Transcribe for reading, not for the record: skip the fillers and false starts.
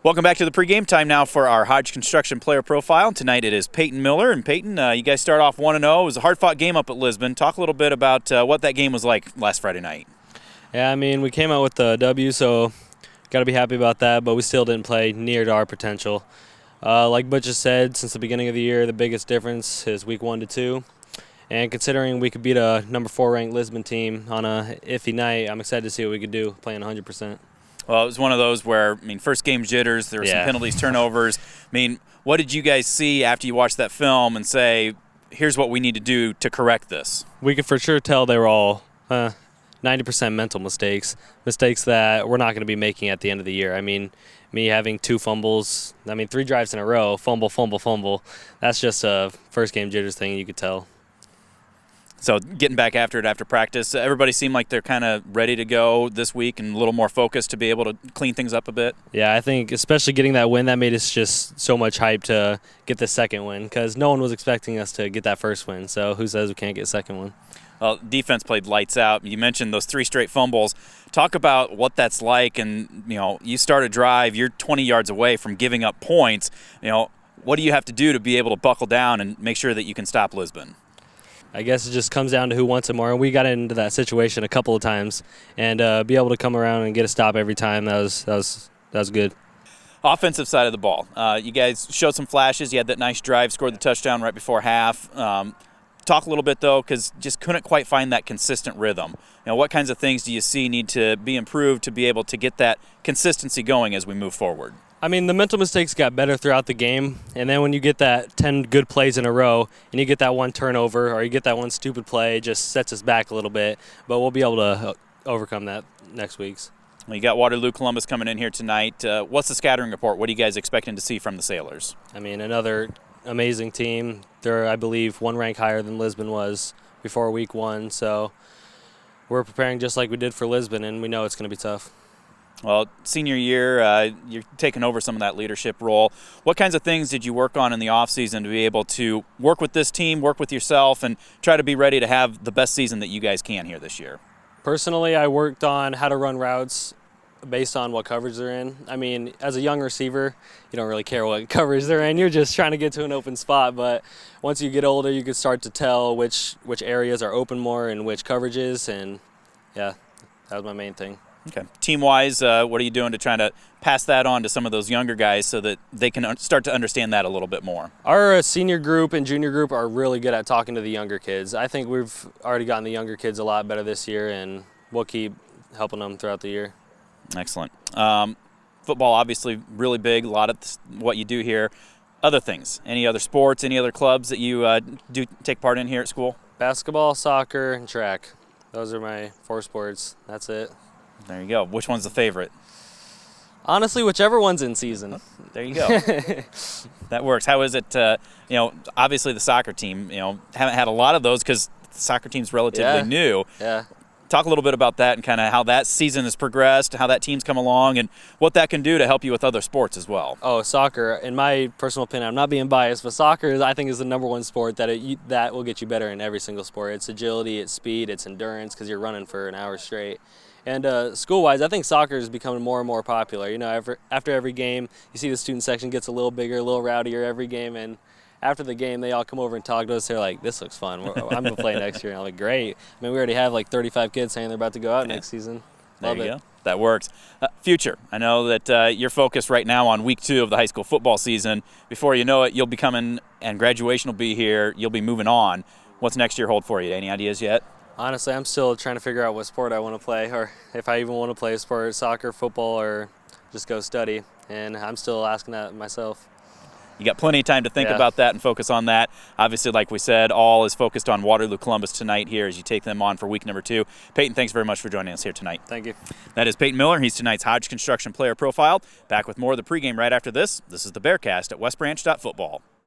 Welcome back to the pregame. Time now for our Hodge Construction player profile. Tonight it is Peyton Miller. And Peyton, you guys start off 1-0. It was a hard-fought game up at Lisbon. Talk a little bit about what that game was like last Friday night. Yeah, I mean, we came out with the W, so got to be happy about that, but we still didn't play near to our potential. Like Butch just said, since the beginning of the year, the biggest difference is week 1 to 2. And considering we could beat a number 4 ranked Lisbon team on a iffy night, I'm excited to see what we could do playing 100%. Well, it was one of those where, first game jitters, there were some penalties, turnovers. What did you guys see after you watched that film and say, here's what we need to do to correct this? We could for sure tell they were all 90% mental mistakes that we're not going to be making at the end of the year. Me having 2 fumbles, 3 drives in a row, fumble, that's just a first game jitters thing, you could tell. So getting back after it after practice, everybody seemed like they're kind of ready to go this week and a little more focused to be able to clean things up a bit. Yeah, I think especially getting that win, that made us just so much hype to get the second win because no one was expecting us to get that first win. So who says we can't get a second one? Well, defense played lights out. You mentioned those 3 straight fumbles. Talk about what that's like. And, you start a drive, you're 20 yards away from giving up points. What do you have to do to be able to buckle down and make sure that you can stop Lisbon? I guess it just comes down to who wants it more. And we got into that situation a couple of times, and be able to come around and get a stop every time, that was good. Offensive side of the ball, you guys showed some flashes. You had that nice drive, scored the touchdown right before half. Talk a little bit, though, because just couldn't quite find that consistent rhythm. What kinds of things do you see need to be improved to be able to get that consistency going as we move forward? The mental mistakes got better throughout the game, and then when you get that 10 good plays in a row and you get that one turnover or you get that one stupid play, it just sets us back a little bit, but we'll be able to overcome that next week's. Well, you got Waterloo Columbus coming in here tonight. What's the scattering report? What are you guys expecting to see from the Sailors? Another amazing team. They're, I believe, 1 rank higher than Lisbon was before week 1, so we're preparing just like we did for Lisbon, and we know it's going to be tough. Well, senior year, you're taking over some of that leadership role. What kinds of things did you work on in the offseason to be able to work with this team, work with yourself, and try to be ready to have the best season that you guys can here this year? Personally, I worked on how to run routes based on what coverage they're in. As a young receiver, you don't really care what coverage they're in. You're just trying to get to an open spot. But once you get older, you can start to tell which areas are open more and which coverages. And, yeah, that was my main thing. Okay. Team-wise, what are you doing to try to pass that on to some of those younger guys so that they can start to understand that a little bit more? Our senior group and junior group are really good at talking to the younger kids. I think we've already gotten the younger kids a lot better this year, and we'll keep helping them throughout the year. Excellent. Football, obviously, really big, a lot of what you do here. Other things, any other sports, any other clubs that you do take part in here at school? Basketball, soccer, and track. Those are my 4 sports. That's it. There you go. Which one's the favorite? Honestly, whichever one's in season. There you go. That works. How is it, obviously the soccer team, haven't had a lot of those because the soccer team's relatively new. Yeah. Talk a little bit about that and kind of how that season has progressed, how that team's come along, and what that can do to help you with other sports as well. Oh, soccer, in my personal opinion, I'm not being biased, but soccer, I think, is the #1 sport that will get you better in every single sport. It's agility, it's speed, it's endurance, because you're running for an hour straight. And school-wise, I think soccer is becoming more and more popular. After every game, you see the student section gets a little bigger, a little rowdier every game, and after the game, they all come over and talk to us. They're like, this looks fun. I'm going to play next year. And I'm like, great. We already have like 35 kids saying they're about to go out next season. Love there you it. Go. That works. Future. I know that you're focused right now on week 2 of the high school football season. Before you know it, you'll be coming and graduation will be here. You'll be moving on. What's next year hold for you? Any ideas yet? Honestly, I'm still trying to figure out what sport I want to play, or if I even want to play a sport, soccer, football, or just go study. And I'm still asking that myself. You got plenty of time to think about that and focus on that. Obviously, like we said, all is focused on Waterloo Columbus tonight here as you take them on for week number 2. Peyton, thanks very much for joining us here tonight. Thank you. That is Peyton Miller. He's tonight's Hodge Construction player profile. Back with more of the pregame right after this. This is the Bearcast at westbranch.football.